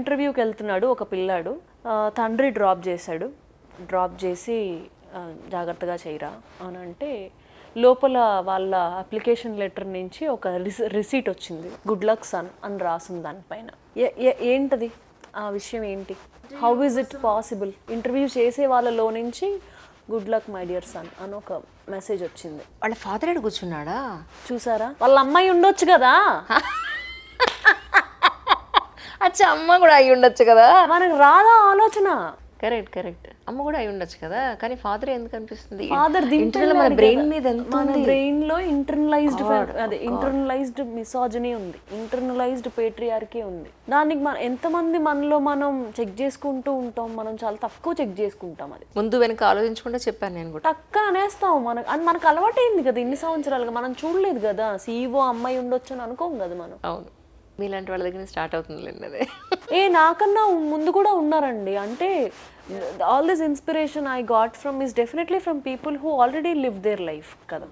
ఇంటర్వ్యూకి వెళ్తున్నాడు ఒక పిల్లాడు, తండ్రి డ్రాప్ చేసి జాగ్రత్తగా చేయరా అని అంటే లోపల వాళ్ళ అప్లికేషన్ లెటర్ నుంచి ఒక రిసీట్ వచ్చింది, గుడ్ లక్ సన్ అని రాసింది దానిపైన. ఏంటది ఆ విషయం ఏంటి? How is it possible? Interview చేసే వాళ్ళలో నుంచి good luck my dear son అని ఒక మెసేజ్ వచ్చింది. వాళ్ళ ఫాదర్ ఎక్కడ కూర్చున్నాడా? చూసారా? వాళ్ళ అమ్మాయి ఉండొచ్చు కదా. అచ్చా, అమ్మ కూడా అయి ఉండొచ్చు కదా. మనకు రాదా ఆలోచన? కరెక్ట్, అమ్మ కూడా అయి ఉండొచ్చు కదా. కానీ ఫాదర్ ఎందుకు అనిపిస్తుంది? ఫాదర్ మన బ్రెయిన్ మీద మన బ్రెయిన్ లో ఇంటర్నలైజ్డ్ మిసాజినీ ఉంది, ఇంటర్నలైజ్డ్ పేట్రియార్కీ ఉంది. దానికి మనం ఎంతమంది మనలో మనం చెక్ చేసుకుంటూ ఉంటాం? మనం చాలా తక్కువ చెక్ చేసుకుంటాం. అది ముందు వెనక ఆలోచించకుండా చెప్పాను నేను కూడా. టక్క అనేస్తాం. మనకు అలవాటైంది కదా ఇన్ని సంవత్సరాలుగా. మనం చూడలేదు కదా సీఈఓ అమ్మాయి ఉండొచ్చు అని అనుకోం కదా మనం. అవును, మీలాంటి వాళ్ళ దగ్గర స్టార్ట్ అవుతుందిలేండి అదే. నాకన్నా ముందు కూడా ఉన్నారండి. అంటే all this inspiration I got from is definitely from people who already live their life కదా.